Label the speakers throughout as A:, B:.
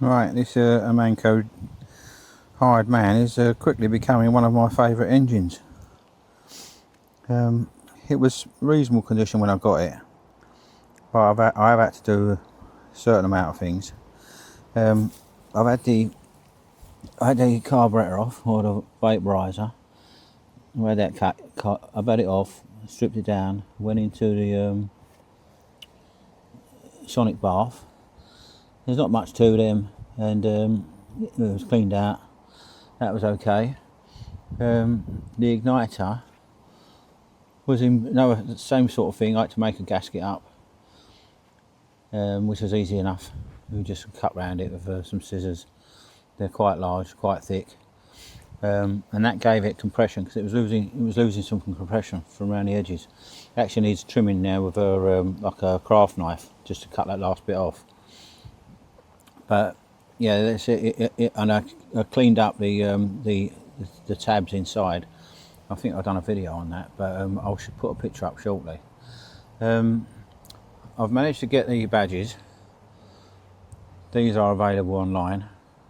A: Right, this Amanco hired man is quickly becoming one of my favourite engines. It was reasonable condition when I got it, but I've had to do a certain amount of things. I had the carburetor off, or the vaporizer. I had that cut. I've had it off, stripped it down, went into the sonic bath. There's not much to them, and it was cleaned out. That was okay. The igniter was in the same sort of thing. I had to make a gasket up, which was easy enough. We just cut round it with some scissors. They're quite large, quite thick, and that gave it compression because it was losing some compression from around the edges. It actually needs trimming now with like a craft knife just to cut that last bit off. But yeah, that's it. And I cleaned up the tabs inside. I think I've done a video on that, but I should put a picture up shortly. I've managed to get the badges. These are available online.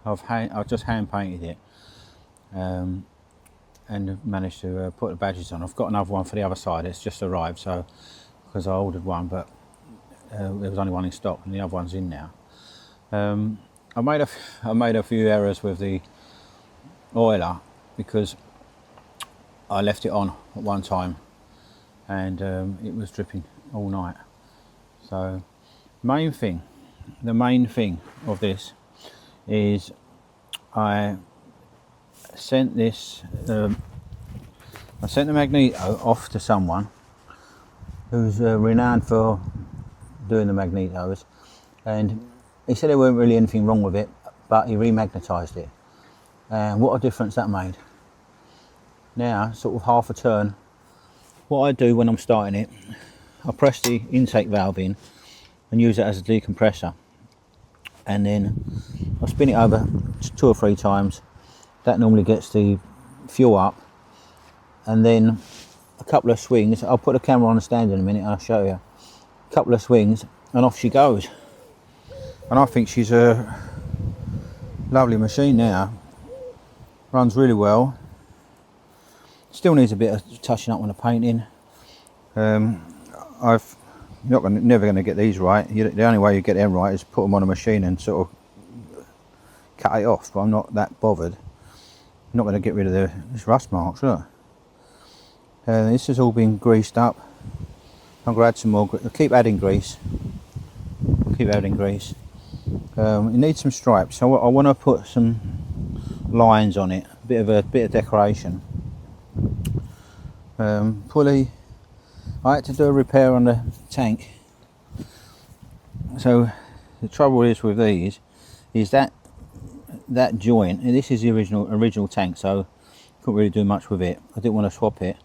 A: I've just hand painted it, and managed to put the badges on. I've got another one for the other side. It's just arrived, so because I ordered one, but there was only one in stock, and the other one's in now. I made a few errors with the oiler because I left it on at one time, and it was dripping all night. So the main thing of this is I sent the Magneto off to someone who's renowned for doing the Magnetos, and he said there weren't really anything wrong with it, but he remagnetized it, and what a difference that made. Now, sort of half a turn, what I do when I'm starting it, I press the intake valve in and use it as a decompressor, and then I spin it over 2 or 3 times. That normally gets the fuel up, and then a couple of swings. I'll put the camera on the stand in a minute and I'll show you. A couple of swings and off she goes. And I think she's a lovely machine now. Runs really well. Still needs a bit of touching up on the painting. I've never going to get these right. The only way you get them right is put them on a machine and sort of cut it off. But I'm not that bothered. I'm not going to get rid of this rust marks. Look. This has all been greased up. I'm going to add some more. I'll keep adding grease. It needs some stripes. So I want to put some lines on it. A bit of decoration. Pulley. I had to do a repair on the tank. So the trouble is with these is that joint, and this is the original tank, so couldn't really do much with it. I didn't want to swap it.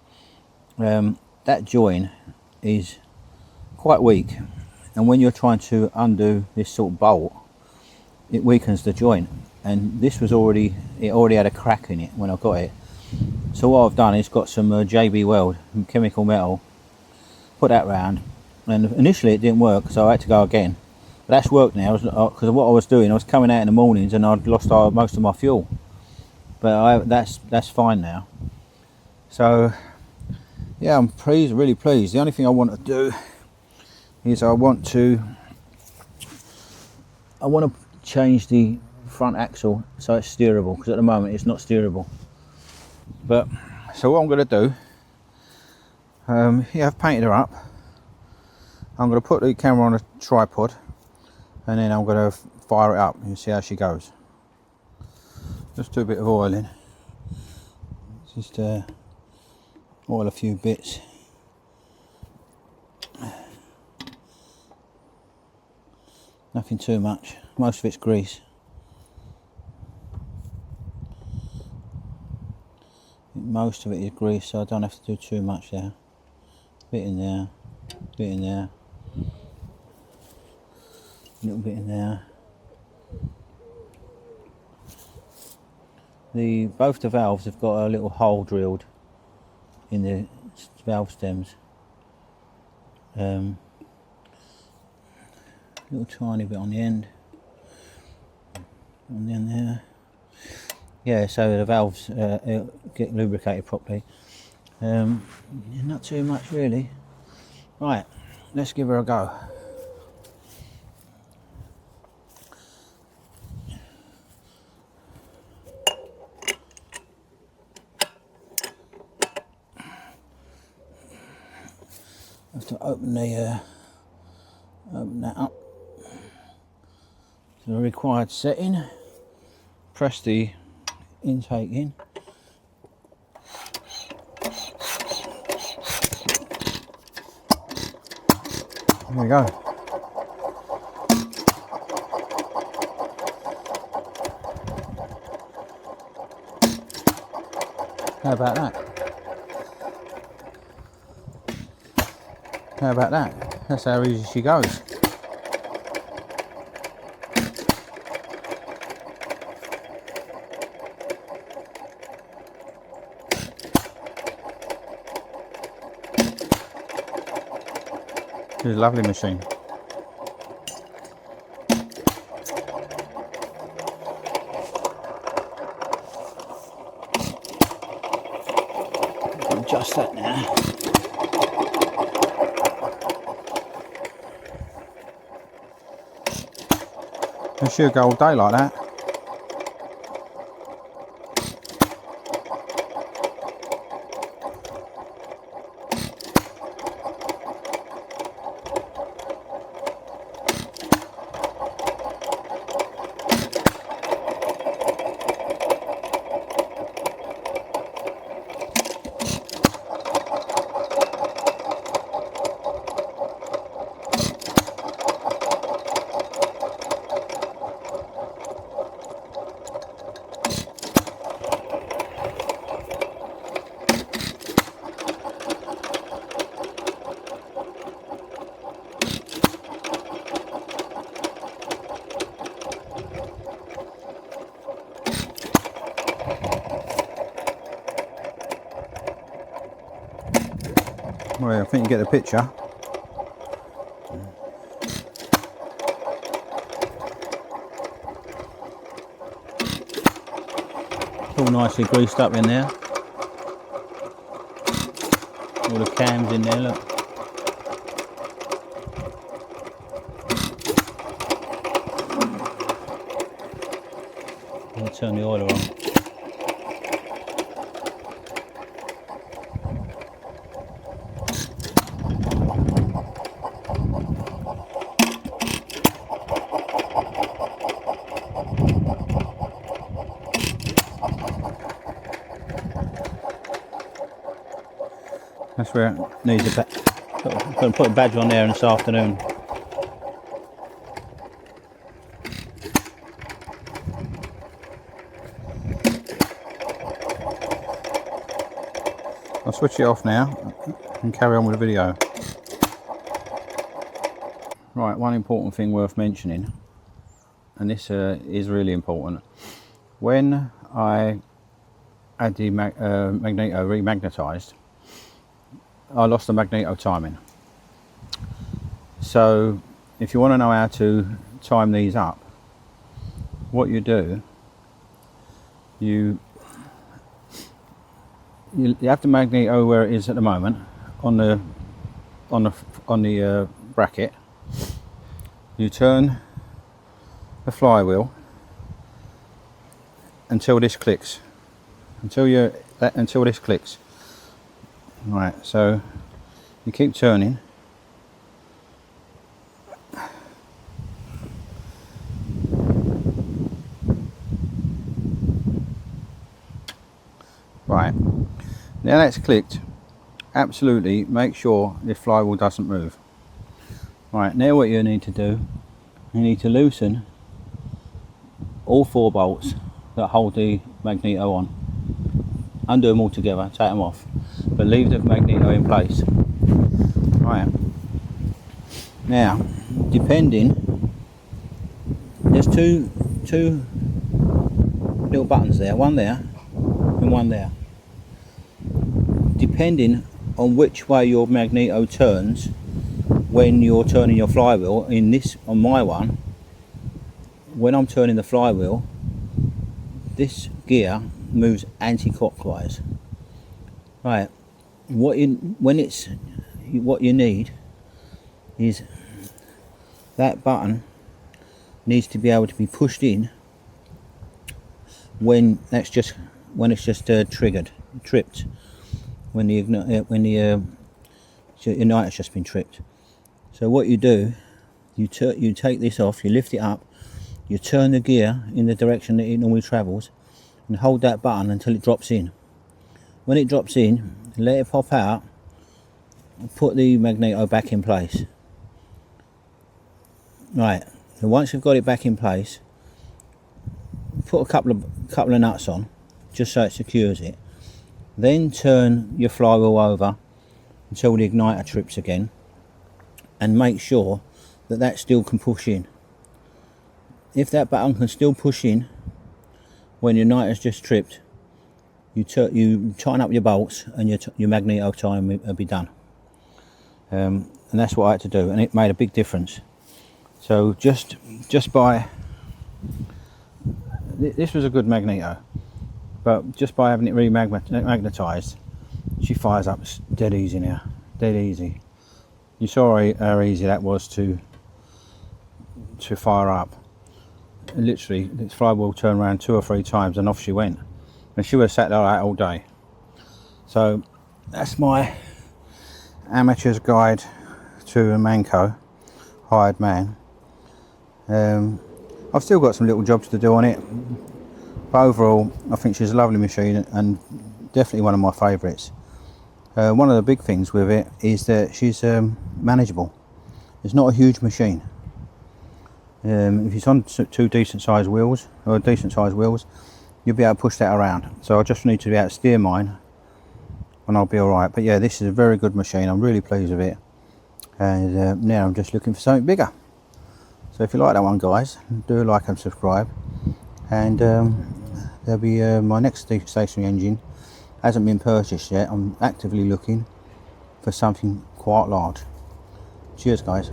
A: That joint is quite weak, and when you're trying to undo this sort of bolt, it weakens the joint, and this was already had a crack in it when I got it. So what I've done is got some JB Weld chemical metal, put that round, and initially it didn't work, so I had to go again. But that's worked now, because what I was doing, I was coming out in the mornings and I'd lost most of my fuel. But that's fine now. So yeah, I'm really pleased. The only thing I want to do is I want to change the front axle so it's steerable, because at the moment it's not steerable. But so what I'm going to do, I've painted her up. I'm going to put the camera on a tripod, and then I'm going to fire it up and see how she goes. Just do a bit of oiling. Just oil a few bits. Nothing too much. Most of it's grease. Most of it is grease, so I don't have to do too much there. Bit in there, bit in there, a little bit in there. Both the valves have got a little hole drilled in the valve stems. Little tiny bit on the end. And then yeah, so the valves get lubricated properly. Not too much really. Right, let's give her a go. Have to open that up to the required setting. Press the intake in. There we go. How about that? How about that? That's how easy she goes. It's a lovely machine. Adjust that now. It should go all day like that. Well, I think you get the picture. All nicely greased up in there. All the cams in there, look. I'll turn the oiler on. That's where it needs a I'm going to put a badge on there this afternoon. I'll switch it off now and carry on with the video. Right, one important thing worth mentioning, and this is really important. When I had the Magneto remagnetised, I lost the Magneto timing. So if you want to know how to time these up, what you do, you have the Magneto where it is at the moment on the bracket. You turn the flywheel until this clicks. Until this clicks. Right, so you keep turning. Right, now that's clicked, absolutely make sure this flywheel doesn't move. Right, now what you need to do, you need to loosen all 4 bolts that hold the Magneto on. Undo them all together, take them off, but leave the Magneto in place. Right, now depending, there's two little buttons there, one there and one there. Depending on which way your Magneto turns when you're turning your flywheel, on my one, when I'm turning the flywheel, this gear moves anti-clockwise. Right, what you need is that button needs to be able to be pushed in when it's just tripped, when the igniter's just been tripped. So what you do, you take this off, you lift it up, you turn the gear in the direction that it normally travels, and hold that button until it drops in. When it drops in, let it pop out, and put the magneto back in place. Right, so once you've got it back in place, put a couple of nuts on, just so it secures it. Then turn your flywheel over until the igniter trips again, and make sure that that still can push in. If that button can still push in when your igniter's just tripped, you tighten up your bolts and your magneto time will be done. And that's what I had to do, and it made a big difference. So just by this was a good magneto, but just by having it remagnetized, she fires up dead easy now, dead easy. You saw how easy that was to fire up. And literally, this flywheel turned around 2 or 3 times and off she went. And she would have sat there like that all day. So that's my amateur's guide to Amanco, hired man. I've still got some little jobs to do on it, but overall I think she's a lovely machine and definitely one of my favourites. One of the big things with it is that she's manageable. It's not a huge machine. If it's on 2 decent sized wheels, you'll be able to push that around. So I just need to be able to steer mine and I'll be alright. But yeah, this is a very good machine. I'm really pleased with it, and now I'm just looking for something bigger. So if you like that one, guys, do like and subscribe, and there'll be my next stationary engine hasn't been purchased yet. I'm actively looking for something quite large. Cheers, guys.